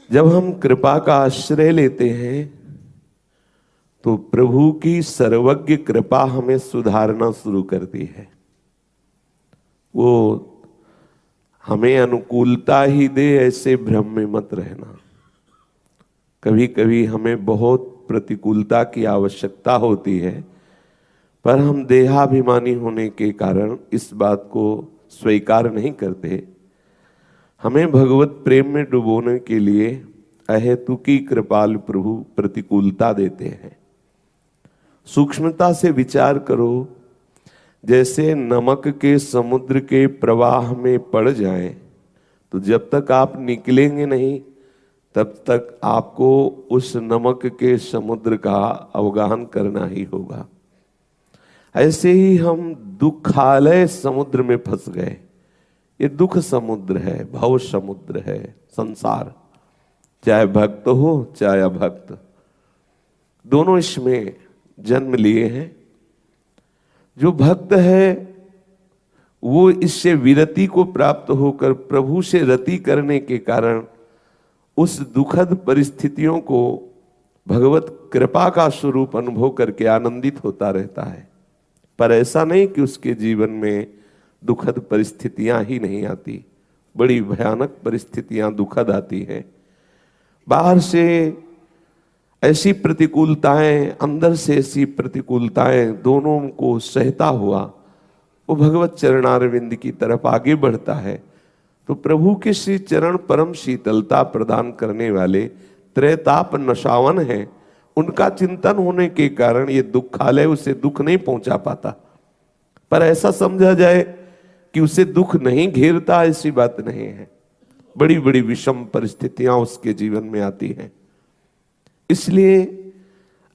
जब हम कृपा का आश्रय लेते हैं तो प्रभु की सर्वज्ञ कृपा हमें सुधारना शुरू करती है। वो हमें अनुकूलता ही दे ऐसे भ्रम में मत रहना। कभी कभी हमें बहुत प्रतिकूलता की आवश्यकता होती है, पर हम देहाभिमानी होने के कारण इस बात को स्वीकार नहीं करते। हमें भगवत प्रेम में डुबोने के लिए अहेतुकी कृपालु प्रभु प्रतिकूलता देते हैं। सूक्ष्मता से विचार करो, जैसे नमक के समुद्र के प्रवाह में पड़ जाएं तो जब तक आप निकलेंगे नहीं तब तक आपको उस नमक के समुद्र का अवगाहन करना ही होगा। ऐसे ही हम दुखालय समुद्र में फंस गए। ये दुख समुद्र है, भव समुद्र है संसार, चाहे भक्त हो चाहे अभक्त, दोनों इसमें जन्म लिए हैं। जो भक्त है वो इससे विरति को प्राप्त होकर प्रभु से रति करने के कारण उस दुखद परिस्थितियों को भगवत कृपा का स्वरूप अनुभव करके आनंदित होता रहता है। पर ऐसा नहीं कि उसके जीवन में दुखद परिस्थितियां ही नहीं आती, बड़ी भयानक परिस्थितियां दुखद आती हैं। बाहर से ऐसी प्रतिकूलताएं, अंदर से ऐसी प्रतिकूलताएं, दोनों को सहता हुआ वो भगवत चरणारविंद की तरफ आगे बढ़ता है। तो प्रभु के श्री चरण परम शीतलता प्रदान करने वाले त्रैताप नशावन हैं। उनका चिंतन होने के कारण ये दुखालय उसे दुख नहीं पहुंचा पाता। पर ऐसा समझा जाए कि उसे दुख नहीं घेरता, ऐसी बात नहीं है। बड़ी बड़ी विषम परिस्थितियां उसके जीवन में आती हैं। इसलिए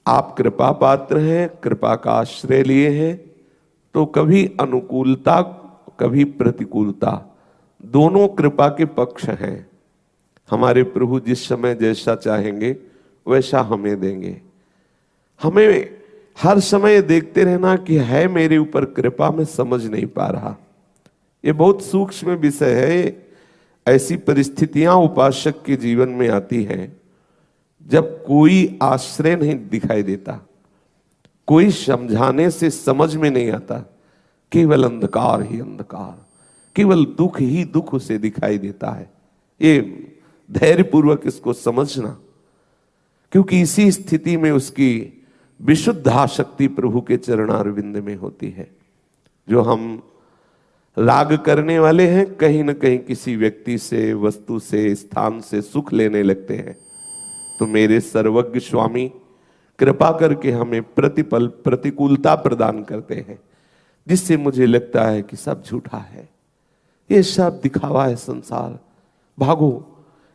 आप कृपा पात्र हैं, कृपा का आश्रय लिए हैं, तो कभी अनुकूलता कभी प्रतिकूलता, दोनों कृपा के पक्ष हैं। हमारे प्रभु जिस समय जैसा चाहेंगे वैसा हमें देंगे। हमें हर समय देखते रहना कि है मेरे ऊपर कृपा, मैं समझ नहीं पा रहा। ये बहुत सूक्ष्म विषय है। ऐसी परिस्थितियां उपासक के जीवन में आती हैं जब कोई आश्रय नहीं दिखाई देता, कोई समझाने से समझ में नहीं आता, केवल अंधकार ही अंधकार, केवल दुख ही दुख उसे दिखाई देता है। ये धैर्यपूर्वक इसको समझना, क्योंकि इसी स्थिति में उसकी विशुद्ध आसक्ति प्रभु के चरणारविंद में होती है। जो हम राग करने वाले हैं, कहीं न कहीं किसी व्यक्ति से, वस्तु से, स्थान से सुख लेने लगते हैं। तो मेरे सर्वज्ञ स्वामी कृपा करके हमें प्रतिपल प्रतिकूलता प्रदान करते हैं, जिससे मुझे लगता है कि सब झूठा है, ये सब दिखावा है संसार। भागो,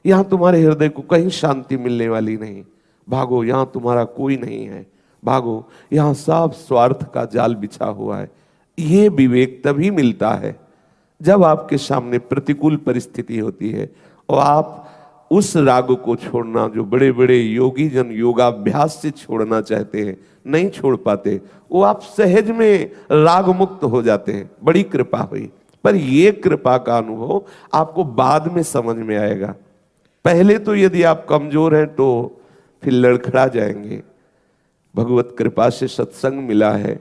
यहां तुम्हारे हृदय को कहीं शांति मिलने वाली नहीं। भागो, यहां तुम्हारा कोई नहीं है। भागो, यहां सब स्वार्थ का जाल बिछा हुआ है। ये विवेक तभी मिलता है जब आपके सामने प्रतिकूल परिस्थिति होती है और आप उस राग को छोड़ना जो बड़े बड़े योगी जन योगाभ्यास से छोड़ना चाहते हैं, नहीं छोड़ पाते। वो आप सहज में राग मुक्त हो जाते हैं। बड़ी कृपा हुई। पर ये कृपा का अनुभव आपको बाद में समझ में आएगा। पहले तो यदि आप कमजोर हैं तो फिर लड़खड़ा जाएंगे। भगवत कृपा से सत्संग मिला है,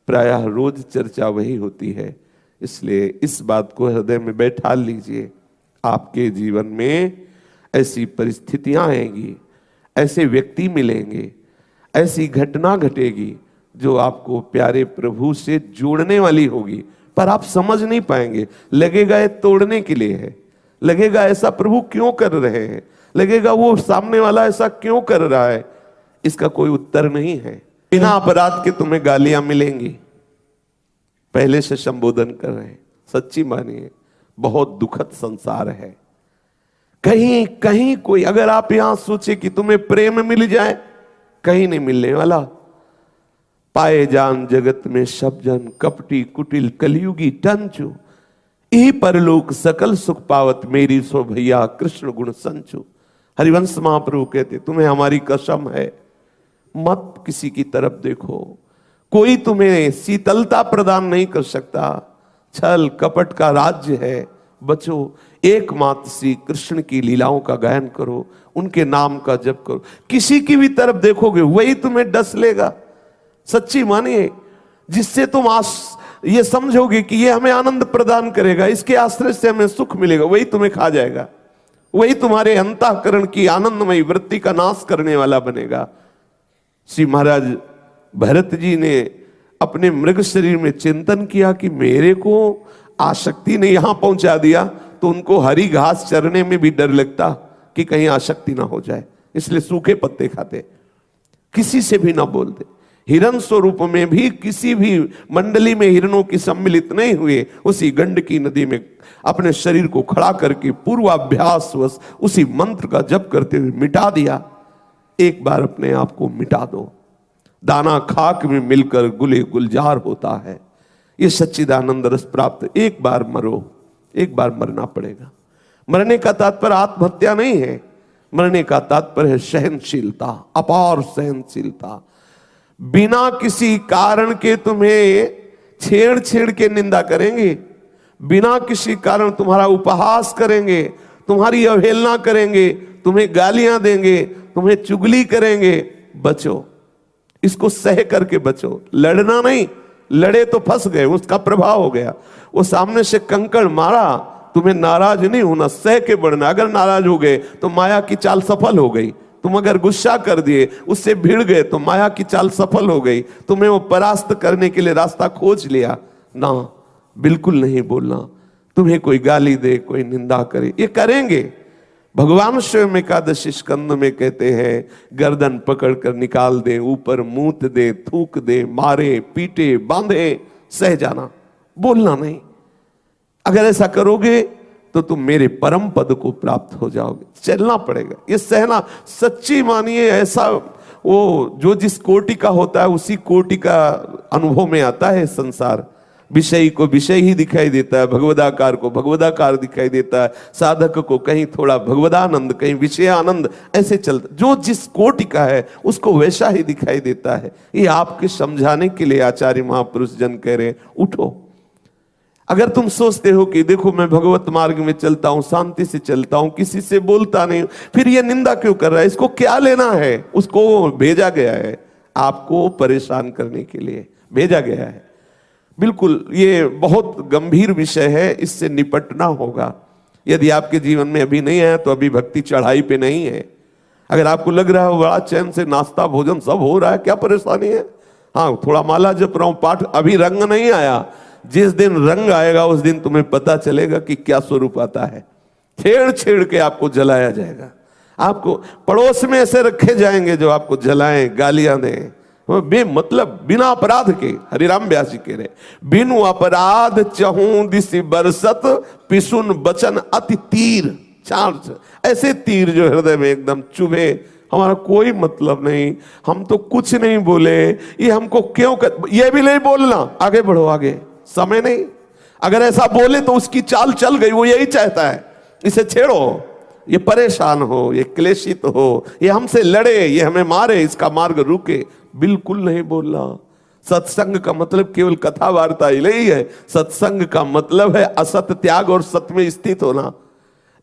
प्रायः रोज चर्चा वही होती है। इसलिए इस बात को हृदय में बैठा लीजिए। आपके जीवन में ऐसी परिस्थितियां आएंगी, ऐसे व्यक्ति मिलेंगे, ऐसी घटना घटेगी जो आपको प्यारे प्रभु से जोड़ने वाली होगी, पर आप समझ नहीं पाएंगे। लगेगा ये तोड़ने के लिए है, लगेगा ऐसा प्रभु क्यों कर रहे हैं, लगेगा वो सामने वाला ऐसा क्यों कर रहा है। इसका कोई उत्तर नहीं है। बिना अपराध के तुम्हें गालियां मिलेंगी, पहले से संबोधन कर रहे हैं। सच्ची मानिए, बहुत दुखद संसार है। कहीं कहीं कोई, अगर आप यहां सोचे कि तुम्हें प्रेम मिल जाए, कहीं नहीं मिलने वाला। पाए जान जगत में सब जन, कपटी कुटिल कलयुगी टंचु, यही परलोक सकल सुख पावत, मेरी सो भैया कृष्ण गुण संचु। हरिवंश महाप्रभु कहते, तुम्हें हमारी कसम है, मत किसी की तरफ देखो। कोई तुम्हें शीतलता प्रदान नहीं कर सकता। छल कपट का राज्य है, बचो। एकमात्र श्री कृष्ण की लीलाओं का गायन करो, उनके नाम का जप करो। किसी की भी तरफ देखोगे वही तुम्हें डस लेगा, सच्ची मानिए। जिससे तुम ये समझोगे कि ये हमें आनंद प्रदान करेगा, इसके आश्रय से हमें सुख मिलेगा, वही तुम्हें खा जाएगा। वही तुम्हारे अंतःकरण की आनंदमयी वृत्ति का नाश करने वाला बनेगा। श्री महाराज भरत जी ने अपने मृग शरीर में चिंतन किया कि मेरे को आसक्ति ने यहां पहुंचा दिया, तो उनको हरी घास चरने में भी डर लगता कि कहीं आसक्ति ना हो जाए, इसलिए सूखे पत्ते खाते, किसी से भी ना बोलते। हिरण स्वरूप में भी किसी भी मंडली में हिरणों की सम्मिलित नहीं हुए, उसी गंडकी नदी में अपने शरीर को खड़ा करके पूर्वाभ्यास वश उसी मंत्र का जप करते हुए मिटा दिया। एक बार अपने आप को मिटा दो, दाना खाक में मिलकर गुले गुलजार होता है। ये सच्चिदानंद रस प्राप्त, एक बार मरो, एक बार मरना पड़ेगा। मरने का तात्पर्य आत्महत्या नहीं है, मरने का तात्पर्य है सहनशीलता, अपार सहनशीलता। बिना किसी कारण के तुम्हें छेड़ छेड़ के निंदा करेंगे, बिना किसी कारण तुम्हारा उपहास करेंगे, तुम्हारी अवहेलना करेंगे, तुम्हें गालियां देंगे, तुम्हें चुगली करेंगे, बचो, इसको सह करके बचो। लड़ना नहीं, लड़े तो फंस गए, उसका प्रभाव हो गया। वो सामने से कंकड़ मारा, तुम्हें नाराज नहीं होना, सह के बढ़ना। अगर नाराज हो गए तो माया की चाल सफल हो गई। तुम अगर गुस्सा कर दिए, उससे भिड़ गए, तो माया की चाल सफल हो गई, तुम्हें वो परास्त करने के लिए रास्ता खोज लिया ना। बिल्कुल नहीं बोलना। तुम्हें कोई गाली दे, कोई निंदा करे, ये करेंगे। भगवान स्वयं एकादशी स्कंद में कहते हैं, गर्दन पकड़ कर निकाल दे, ऊपर मूत दे, थूक दे, मारे, पीटे, बांधे, सह जाना, बोलना नहीं। अगर ऐसा करोगे तो तुम मेरे परम पद को प्राप्त हो जाओगे। चलना पड़ेगा, ये सहना। सच्ची मानिए, ऐसा वो जो जिस कोटि का होता है उसी कोटि का अनुभव में आता है संसार। विषयी को विषय ही दिखाई देता है, भगवदाकार को भगवदाकार दिखाई देता है, साधक को कहीं थोड़ा भगवदानंद, कहीं विषय आनंद, ऐसे चलता। जो जिस कोटि का है उसको वैसा ही दिखाई देता है। ये आपके समझाने के लिए आचार्य महापुरुष जन कह रहे हैं, उठो। अगर तुम सोचते हो कि देखो मैं भगवत मार्ग में चलता हूं, शांति से चलता हूं, किसी से बोलता नहीं, फिर ये निंदा क्यों कर रहा है, इसको क्या लेना है? उसको भेजा गया है आपको परेशान करने के लिए, भेजा गया है। बिल्कुल ये बहुत गंभीर विषय है, इससे निपटना होगा। यदि आपके जीवन में अभी नहीं है तो अभी भक्ति चढ़ाई पे नहीं है। अगर आपको लग रहा है बड़ा चैन से नाश्ता भोजन सब हो रहा है, क्या परेशानी है? हाँ, थोड़ा माला जप रहा हूं, पाठ, अभी रंग नहीं आया। जिस दिन रंग आएगा उस दिन तुम्हें पता चलेगा कि क्या स्वरूप आता है। छेड़ छेड़ के आपको जलाया जाएगा, आपको पड़ोस में ऐसे रखे जाएंगे जो आपको जलाएं, गालियां दें, बेमतलब, बिना अपराध के। हरिराम व्यास जी कह रहे, बिनु अपराध चहूं दिसि बरसत, पिसुन बचन अति तीर। चार ऐसे तीर जो हृदय में एकदम चुभे, हमारा कोई मतलब नहीं, हम तो कुछ नहीं बोले, ये हमको क्यों ये भी नहीं बोलना, आगे बढ़ो, आगे समय नहीं। अगर ऐसा बोले तो उसकी चाल चल गई, वो यही चाहता है, इसे छेड़ो, ये परेशान हो, ये क्लेशित हो, ये हमसे लड़े, ये हमें मारे, इसका मार्ग रुके। बिल्कुल नहीं बोलना। सत्संग का मतलब केवल कथा वार्ता ही नहीं है, सत्संग का मतलब है असत त्याग और सत्य में स्थित होना।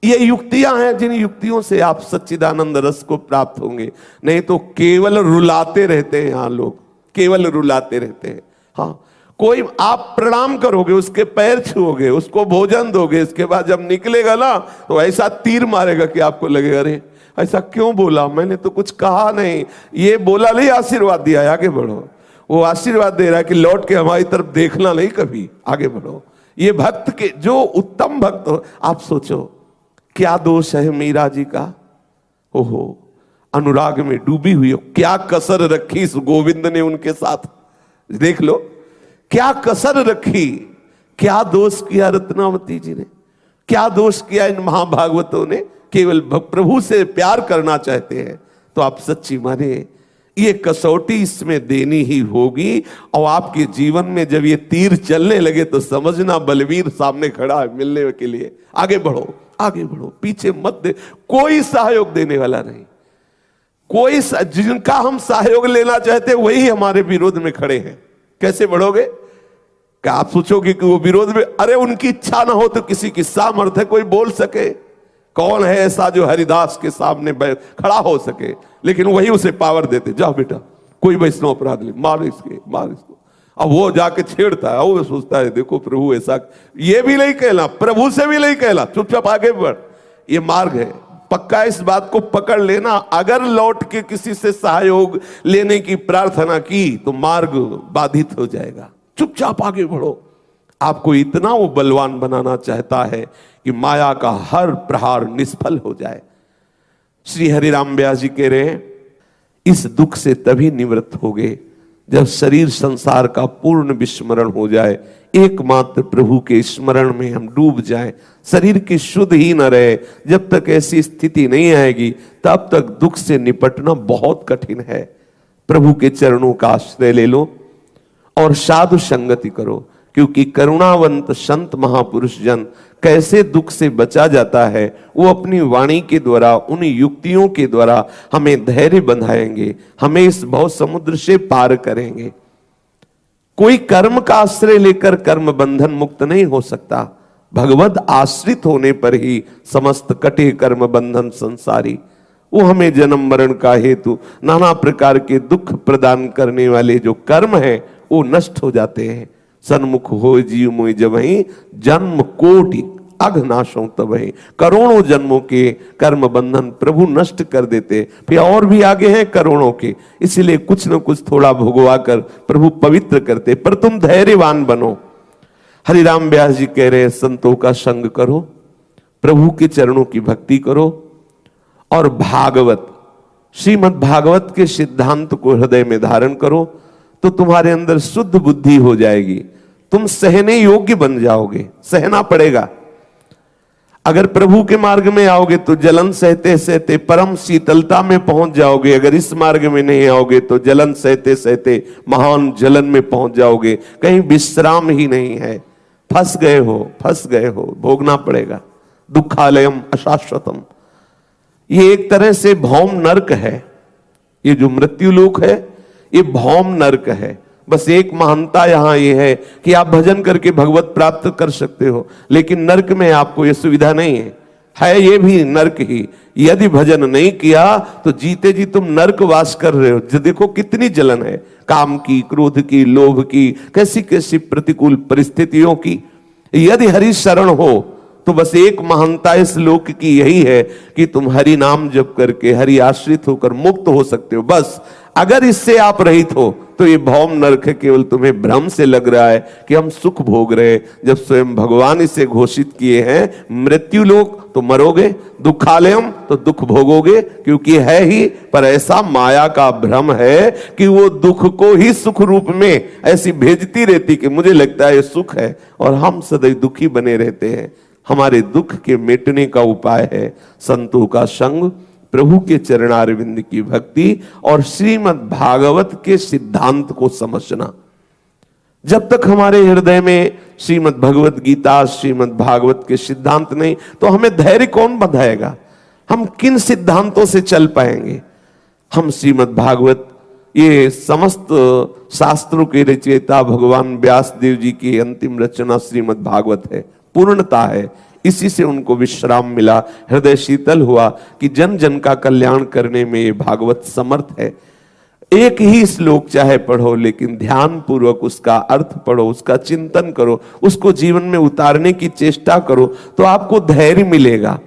ये युक्तियां हैं, जिन युक्तियों से आप सच्चिदानंद रस को प्राप्त होंगे। नहीं तो केवल रुलाते रहते हैं यहाँ लोग, केवल रुलाते रहते हैं। हाँ, कोई आप प्रणाम करोगे, उसके पैर छुओगे, उसको भोजन दोगे, इसके बाद जब निकलेगा ना तो ऐसा तीर मारेगा कि आपको लगेगा अरे ऐसा क्यों बोला, मैंने तो कुछ कहा नहीं, ये बोला नहीं, आशीर्वाद दिया है, आगे बढ़ो। वो आशीर्वाद दे रहा है कि लौट के हमारी तरफ देखना नहीं कभी, आगे बढ़ो। ये भक्त के जो उत्तम भक्त हो, आप सोचो क्या दोष है मीरा जी का, ओहो, अनुराग में डूबी हुई हो, क्या कसर रखी इस गोविंद ने उनके साथ, देख लो क्या कसर रखी, क्या दोष किया रत्नावती जी ने, क्या दोष किया इन महाभागवतों ने। केवल प्रभु से प्यार करना चाहते हैं तो आप सच्ची माने ये कसौटी इसमें देनी ही होगी। और आपके जीवन में जब ये तीर चलने लगे तो समझना बलवीर सामने खड़ा है मिलने के लिए। आगे बढ़ो, आगे बढ़ो, पीछे मत दे, कोई सहयोग देने वाला नहीं। कोई जिनका हम सहयोग लेना चाहते वही हमारे विरोध में खड़े हैं। कैसे बढ़ोगे? क्या आप सोचोगे कि वो विरोध में, अरे उनकी इच्छा ना हो तो किसी की सामर्थ्य कोई बोल सके? कौन है ऐसा जो हरिदास के सामने खड़ा हो सके? लेकिन वही उसे पावर देते, जाओ बेटा कोई वैष्णव अपराध ले, मार इसको। अब वो जाके छेड़ता है, वो सोचता है देखो प्रभु ऐसा, ये भी नहीं कहला, प्रभु से भी नहीं कहला, चुपचाप आगे बढ़। ये मार्ग है, पक्का इस बात को पकड़ लेना। अगर लौट के किसी से सहयोग लेने की प्रार्थना की तो मार्ग बाधित हो जाएगा। चुपचाप आगे बढ़ो। आपको इतना वो बलवान बनाना चाहता है कि माया का हर प्रहार निष्फल हो जाए। श्री हरिराम व्यास जी कह रहे हैं, इस दुख से तभी निवृत्त होगे जब शरीर संसार का पूर्ण विस्मरण हो जाए, एकमात्र प्रभु के स्मरण में हम डूब जाएं, शरीर की शुद्ध ही न रहे। जब तक ऐसी स्थिति नहीं आएगी तब तक दुख से निपटना बहुत कठिन है। प्रभु के चरणों का आश्रय ले लो और साधु संगति करो, क्योंकि करुणावंत संत महापुरुष जन कैसे दुख से बचा जाता है, वो अपनी वाणी के द्वारा, उन युक्तियों के द्वारा हमें धैर्य बंधाएंगे, हमें इस भव समुद्र से पार करेंगे। कोई कर्म का आश्रय लेकर कर्म बंधन मुक्त नहीं हो सकता। भगवत आश्रित होने पर ही समस्त कटे कर्म बंधन संसारी। वो हमें जन्म मरण का हेतु नाना प्रकार के दुख प्रदान करने वाले जो कर्म है वो नष्ट हो जाते हैं। सन्मुख हो जीव मोय जबहि, जन्म कोटि अघनाशों तबहि। करोड़ों जन्मों के कर्म बंधन प्रभु नष्ट कर देते, फिर और भी आगे हैं करोड़ों के, इसलिए कुछ न कुछ थोड़ा भुगवा कर प्रभु पवित्र करते। पर तुम धैर्यवान बनो। हरिराम व्यास जी कह रहे हैं, संतों का संग करो, प्रभु के चरणों की भक्ति करो और भागवत, श्रीमद् भागवत के सिद्धांत को हृदय में धारण करो, तो तुम्हारे अंदर शुद्ध बुद्धि हो जाएगी। तुम सहने योग्य बन जाओगे। सहना पड़ेगा। अगर प्रभु के मार्ग में आओगे तो जलन सहते सहते परम शीतलता में पहुंच जाओगे। अगर इस मार्ग में नहीं आओगे तो जलन सहते सहते महान जलन में पहुंच जाओगे। कहीं विश्राम ही नहीं है। फंस गए हो, भोगना पड़ेगा। दुखालयम अशाश्वतम, ये एक तरह से भौम नरक है। ये जो मृत्यु लोक है ये भौम नरक है। बस एक महानता यहां ये है कि आप भजन करके भगवत प्राप्त कर सकते हो, लेकिन नरक में आपको ये सुविधा नहीं है ये भी नरक ही। यदि भजन नहीं किया तो जीते जी तुम नरक वास कर रहे हो। जो देखो कितनी जलन है, काम की, क्रोध की, लोभ की, कैसी कैसी प्रतिकूल परिस्थितियों की। यदि हरि शरण हो तो बस एक महानता इस लोक की यही है कि तुम हरि नाम जप करके हरि आश्रित होकर मुक्त हो सकते हो। बस अगर इससे आप रहित हो तो ये भौम नरक है। केवल तुम्हें भ्रम से लग रहा है कि हम सुख भोग रहे हैं, जब स्वयं भगवान इसे घोषित किए हैं मृत्यु लोक तो मरोगे, दुखालयम तो दुख भोगोगे, क्योंकि है ही। पर ऐसा माया का भ्रम है कि वो दुख को ही सुख रूप में ऐसी भेजती रहती कि मुझे लगता है ये सुख है, और हम सदैव दुखी बने रहते हैं। हमारे दुख के मिटने का उपाय है संतों का संग, प्रभु के चरणारविंद की भक्ति और श्रीमद् भागवत के सिद्धांत को समझना। जब तक हमारे हृदय में श्रीमद् भगवत गीता, श्रीमद् भागवत के सिद्धांत नहीं, तो हमें धैर्य कौन बंधाएगा? हम किन सिद्धांतों से चल पाएंगे? हम श्रीमद् भागवत, ये समस्त शास्त्रों के रचयिता भगवान व्यास देव जी की अंतिम रचना श्रीमद् भागवत है, पूर्णता है। इसी से उनको विश्राम मिला, हृदय शीतल हुआ कि जन जन का कल्याण करने में ये भागवत समर्थ है। एक ही श्लोक चाहे पढ़ो, लेकिन ध्यान पूर्वक उसका अर्थ पढ़ो, उसका चिंतन करो, उसको जीवन में उतारने की चेष्टा करो, तो आपको धैर्य मिलेगा।